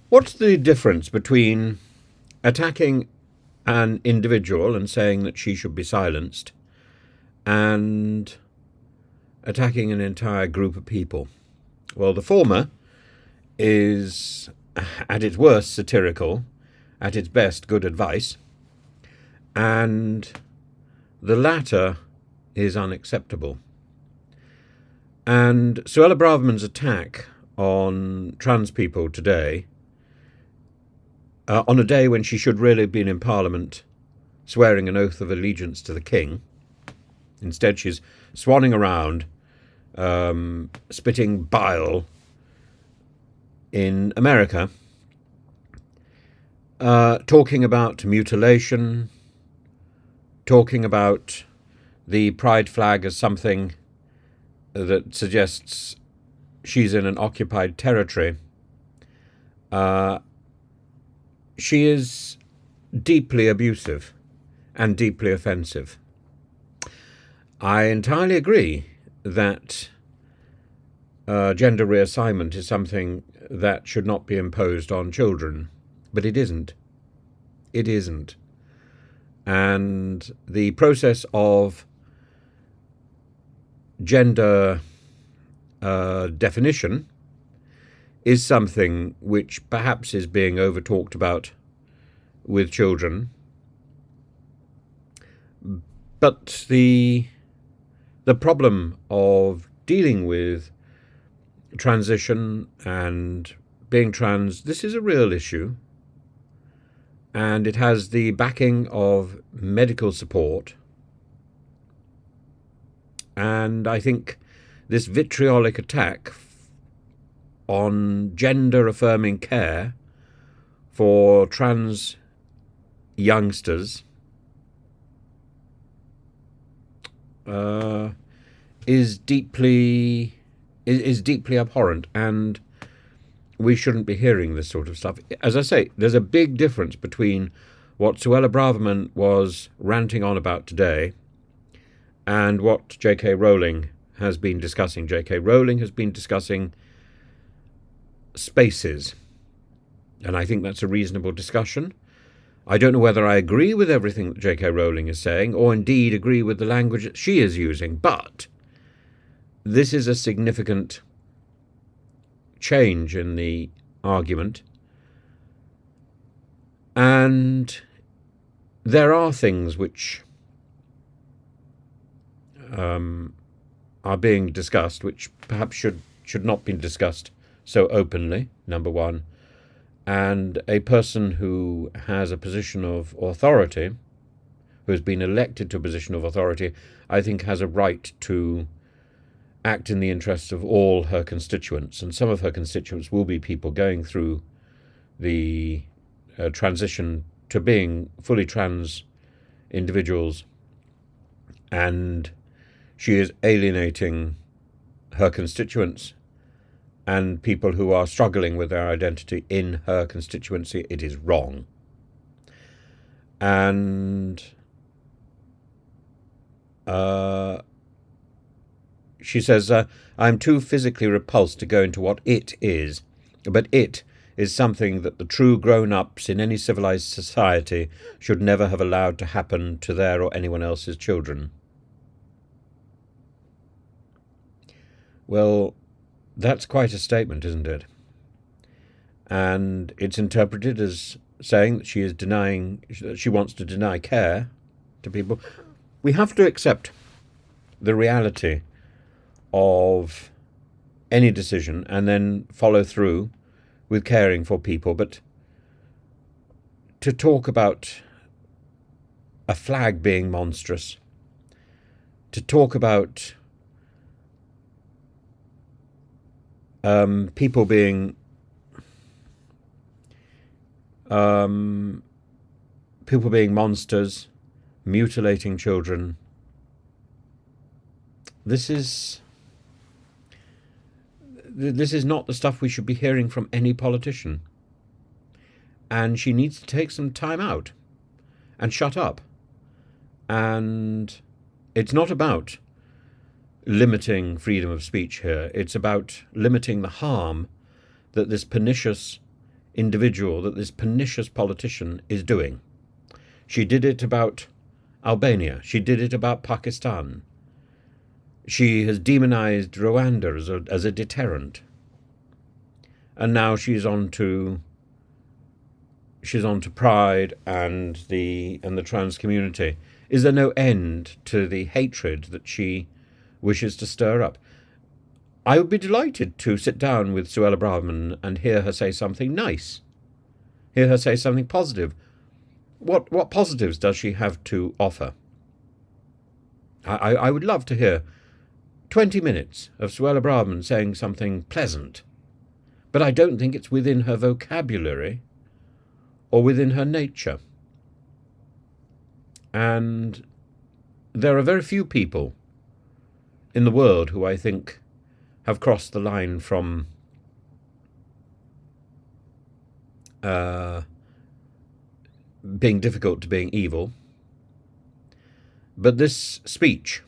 What's the difference between attacking an individual and saying that she should be silenced and attacking an entire group of people? Well, the former is, at its worst, satirical, at its best, good advice, and the latter is unacceptable. And Suella Braverman's attack on trans people today, on a day when she should really have been in Parliament swearing an oath of allegiance to the King, instead she's swanning around, spitting bile in America, talking about mutilation, talking about the pride flag as something that suggests she's in an occupied territory. She is deeply abusive and deeply offensive. I entirely agree that gender reassignment is something that should not be imposed on children, but it isn't. It isn't. And the process of gender definition is something which perhaps is being over-talked about with children. But the problem of dealing with transition and being trans, this is a real issue. And it has the backing of medical support. And I think this vitriolic attack on gender-affirming care for trans youngsters is deeply abhorrent, and we shouldn't be hearing this sort of stuff. As I say, there's a big difference between what Suella Braverman was ranting on about today and what J.K. Rowling has been discussing. J.K. Rowling has been discussing spaces, and I think that's a reasonable discussion. I don't know whether I agree with everything that J.K. Rowling is saying, or indeed agree with the language that she is using, but this is a significant change in the argument, and there are things which are being discussed which perhaps should not be discussed so openly, number one. And a person who has a position of authority, who has been elected to a position of authority, I think has a right to act in the interests of all her constituents. And some of her constituents will be people going through the transition to being fully trans individuals. And she is alienating her constituents and people who are struggling with their identity in her constituency. It is wrong. And she says, I'm too physically repulsed to go into what it is, but it is something that the true grown-ups in any civilized society should never have allowed to happen to their or anyone else's children. Well, that's quite a statement, isn't it? And it's interpreted as saying that she is denying, that she wants to deny care to people. We have to accept the reality of any decision and then follow through with caring for people. But to talk about a flag being monstrous, to talk about people being monsters, mutilating children. This is not the stuff we should be hearing from any politician. And she needs to take some time out and shut up. And it's not about limiting freedom of speech here. It's about limiting the harm that this pernicious individual that this pernicious politician is doing. She did it about Albania. She did it about Pakistan. She has demonized Rwanda as a deterrent. And now she's on to pride and the trans community. Is there no end to the hatred that she wishes to stir up? I would be delighted to sit down with Suella Braverman and hear her say something nice, hear her say something positive. What positives does she have to offer? I would love to hear 20 minutes of Suella Braverman saying something pleasant, but I don't think it's within her vocabulary or within her nature. And there are very few people in the world who I think have crossed the line from being difficult to being evil. But this speech,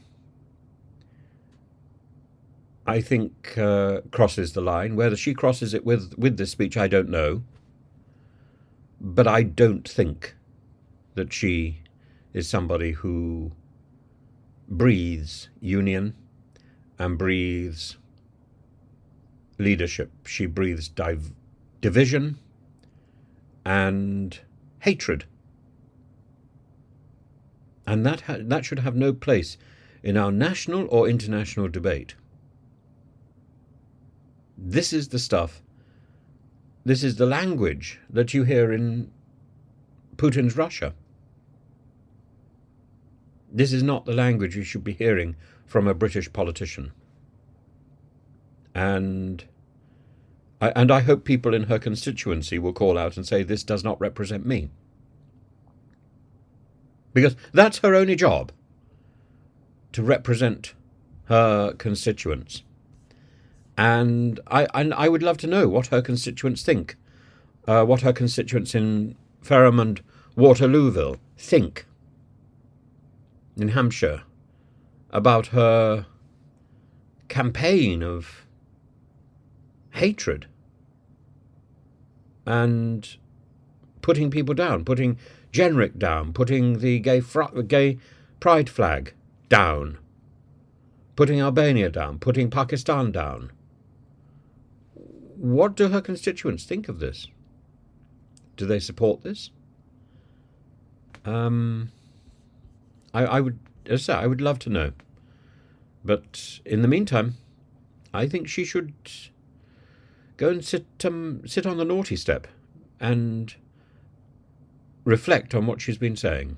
I think, crosses the line. Whether she crosses it with this speech, I don't know. But I don't think that she is somebody who breathes union and breathes leadership. She breathes division and hatred. And that should have no place in our national or international debate. This is the stuff, this is the language that you hear in Putin's Russia. This is not the language you should be hearing from a British politician. And I hope people in her constituency will call out and say, this does not represent me. Because that's her only job, to represent her constituents. And I would love to know what her constituents think, what her constituents in Fareham and Waterlooville think in Hampshire about her campaign of hatred and putting people down, putting Jenrick down, putting the gay pride flag down, putting Albania down, putting Pakistan down. What do her constituents think of this? Do they support this? I would, as I say, I would love to know. But in the meantime, I think she should go and sit on the naughty step and reflect on what she's been saying.